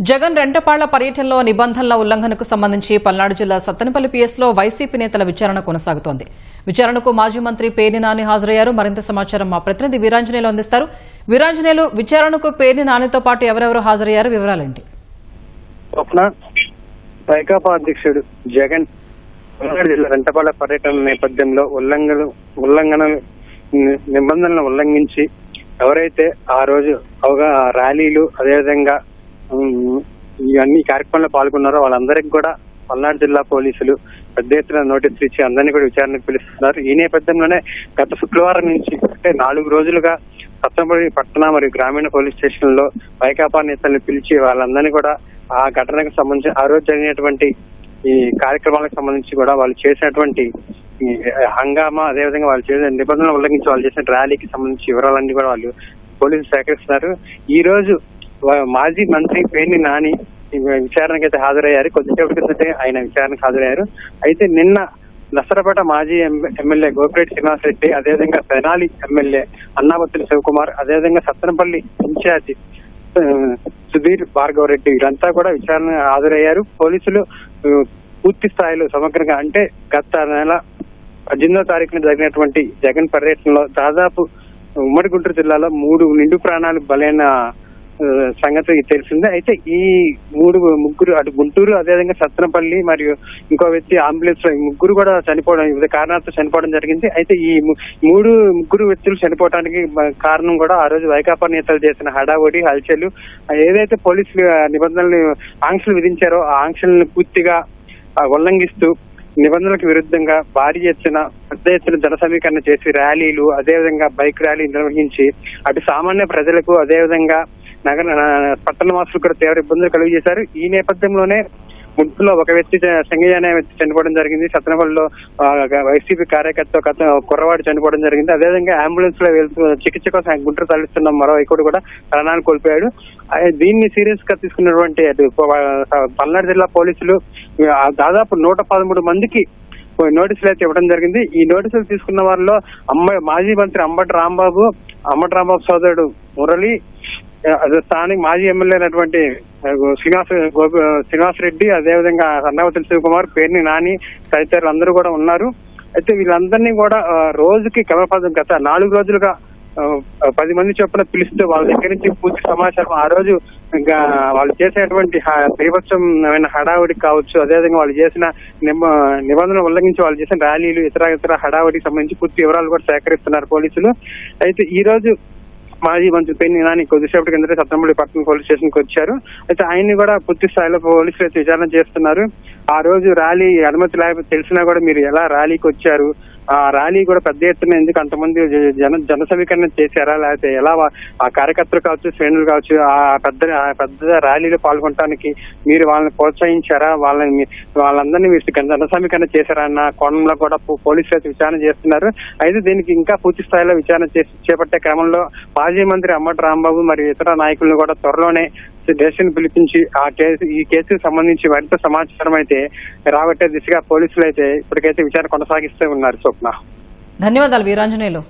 జగన్ రెంటపాళ్ల పర్యటనలో నిబంధనల ఉల్లంఘనకు సంబంధించి పల్నాడు జిల్లా సత్తెనపల్లి పిఎస్లో వైసీపీ నేతల విచారణ కొనసాగుతోంది. విచారణకు మాజీ మంత్రి పేర్ని నాని హాజరయ్యారు. మరింత సమాచారం మా ప్రతినిధి వీరాంజనేయులు అందిస్తారు. వీరాంజనేయులు, విచారణకు పేర్ని నానితో పాటు ఎవరెవరు హాజరయ్యారు, వివరాలేంటి? వైకాపా అధ్యక్షుడు జగన్ పల్నాడు జిల్లా రెంటపాళ్ల పర్యటన నేపథ్యంలో ఉల్లంఘన నిబంధనలను ఉల్లంఘించి ఎవరైతే ఆ రోజు ర్యాలీలు అదేవిధంగా ఇవన్నీ కార్యక్రమంలో పాల్గొన్నారో వాళ్ళందరికీ కూడా పల్నాడు జిల్లా పోలీసులు పెద్ద ఎత్తున నోటీసులు ఇచ్చి అందరినీ కూడా విచారణకు పిలుస్తున్నారు. ఈ నేపథ్యంలోనే గత శుక్రవారం నుంచి అంటే 4 రోజులుగా సత్తెనపల్లి పట్టణ మరియు గ్రామీణ పోలీస్ స్టేషన్ లో వైకాపా నేతలను పిలిచి వాళ్ళందరినీ కూడా ఆ ఘటనకు సంబంధించి ఆ రోజు జరిగినటువంటి ఈ కార్యక్రమాలకు సంబంధించి కూడా వాళ్ళు చేసినటువంటి ఈ హంగామా అదేవిధంగా వాళ్ళు చేసిన నిబంధనలు ఉల్లంఘించి వాళ్ళు చేసిన ర్యాలీకి సంబంధించి వివరాలన్నీ కూడా వాళ్ళు పోలీసులు సేకరిస్తున్నారు. ఈ రోజు మాజీ మంత్రి పేర్ని నాని విచారణకు అయితే హాజరయ్యారు. కొద్దిసేపటి క్రితమే ఆయన విచారణకు హాజరయ్యారు. అయితే నిన్న నసరపేట మాజీ ఎమ్మెల్యే గోపిరెడ్డి శ్రీనివాస్ రెడ్డి, అదేవిధంగా తెనాలి ఎమ్మెల్యే అన్నాబత్తుల శివకుమార్, అదేవిధంగా సత్తెనపల్లి ఇన్ఛార్జి సుధీర్ భార్గవ్ రెడ్డి వీరంతా కూడా విచారణ హాజరయ్యారు. పోలీసులు పూర్తి స్థాయిలో సమగ్రంగా అంటే గత నెల 18వ తారీఖున జరిగినటువంటి జగన్ పర్యటనలో దాదాపు ఉమ్మడి గుంటూరు జిల్లాలో 3 నిండు ప్రాణాలు బలైన సంగతి తెలిసిందే. అయితే ఈ ముగ్గురు అటు గుంటూరు అదేవిధంగా సత్తెనపల్లి మరియు ఇంకో వ్యక్తి అంబులెన్స్ లో ముగ్గురు కూడా చనిపోవడం వివిధ కారణాలతో చనిపోవడం జరిగింది. అయితే ఈ ముగ్గురు వ్యక్తులు చనిపోవడానికి కారణం కూడా ఆ రోజు వైకాపా నేతలు చేసిన హడావుడి హల్చలు ఏదైతే పోలీసులు నిబంధనలు ఆంక్షలు విధించారో ఆ ఆంక్షలను పూర్తిగా ఉల్లంఘిస్తూ నిబంధనలకు విరుద్ధంగా భారీ ఎత్తున పెద్ద ఎత్తున జన సమీకరణ చేసి ర్యాలీలు అదేవిధంగా బైక్ ర్యాలీ నిర్వహించి అటు సామాన్య ప్రజలకు అదేవిధంగా పట్టణ వాసులు కూడా తీవ్ర ఇబ్బందులు కలిగజేశారు. ఈ నేపథ్యంలోనే ముగ్గురులో ఒక వ్యక్తి సంగయ్య అనే వ్యక్తి చనిపోవడం జరిగింది. సత్తెనపల్లిలో వైసీపీ కార్యకర్త కుర్రవాడు చనిపోవడం జరిగింది. అదేవిధంగా అంబులెన్స్ లో వెళ్తూ చికిత్స కోసం గుంటూరు తరలిస్తున్న మరో వ్యక్తుడు కూడా ప్రాణాలు కోల్పోయాడు. దీన్ని సీరియస్ గా తీసుకున్నటువంటి పల్నాడు జిల్లా పోలీసులు దాదాపు 113 మందికి నోటీసులు అయితే ఇవ్వడం జరిగింది. ఈ నోటీసులు తీసుకున్న వారిలో మాజీ మంత్రి అంబటి రాంబాబు సోదరుడు మురళి, స్థానిక మాజీ ఎమ్మెల్యే అయినటువంటి శ్రీనివాస్ రెడ్డి, అదేవిధంగా అన్నాబత్తుల శివకుమార్, పేర్ని నాని తదితరులు అందరూ కూడా ఉన్నారు. అయితే వీళ్ళందరినీ కూడా రోజుకి క్రమపద్ధం గత 4 రోజులుగా 10 మంది చొప్పున పిలుస్తూ వాళ్ళ దగ్గర నుంచి పూర్తి సమాచారం ఆ రోజు వాళ్ళు చేసేటువంటి బీభత్సమైన హడావుడికి కావచ్చు, అదేవిధంగా వాళ్ళు చేసిన నిబంధనలు ఉల్లంఘించి వాళ్ళు చేసిన ర్యాలీలు ఇతర హడావుడికి సంబంధించి పూర్తి వివరాలు కూడా సేకరిస్తున్నారు పోలీసులు. అయితే ఈ రోజు మాజీ మంత్రి పేర్ని నాని కొద్దిసేపటి కిందటే సత్తెనపల్లి పట్టణ పోలీస్ స్టేషన్ కి వచ్చారు. అయితే ఆయన్ని కూడా పూర్తి స్థాయిలో పోలీసులు అయితే విచారణ చేస్తున్నారు. ఆ రోజు ర్యాలీ అనుమతి లేకపోతే తెలిసినా కూడా మీరు ఎలా ర్యాలీకి వచ్చారు, ఆ ర్యాలీ కూడా పెద్ద ఎత్తున ఎందుకు అంతమంది జన సమీకరణ చేశారా, లేకపోతే ఎలా ఆ కార్యకర్తలు కావచ్చు శ్రేణులు కావచ్చు ఆ పెద్ద ర్యాలీలో పాల్గొనడానికి మీరు వాళ్ళని ప్రోత్సహించారా, వాళ్ళందరినీ జన సమీకరణ చేశారా అన్న కోణంలో కూడా పోలీసులు అయితే విచారణ చేస్తున్నారు. అయితే దీనికి ఇంకా పూర్తి స్థాయిలో విచారణ చేపట్టే క్రమంలో మాజీ మంత్రి అంబటి రాంబాబు మరియు ఇతర నాయకులను కూడా త్వరలోనే దేశాన్ని పిలిపించి ఈ కేసుకు సంబంధించి మరింత సమాచారం అయితే రాబట్టే దిశగా పోలీసులు అయితే ఇప్పటికైతే విచారణ కొనసాగిస్తూ ఉన్నారు. స్వప్న, ధన్యవాదాలు వీరాంజనేయులు.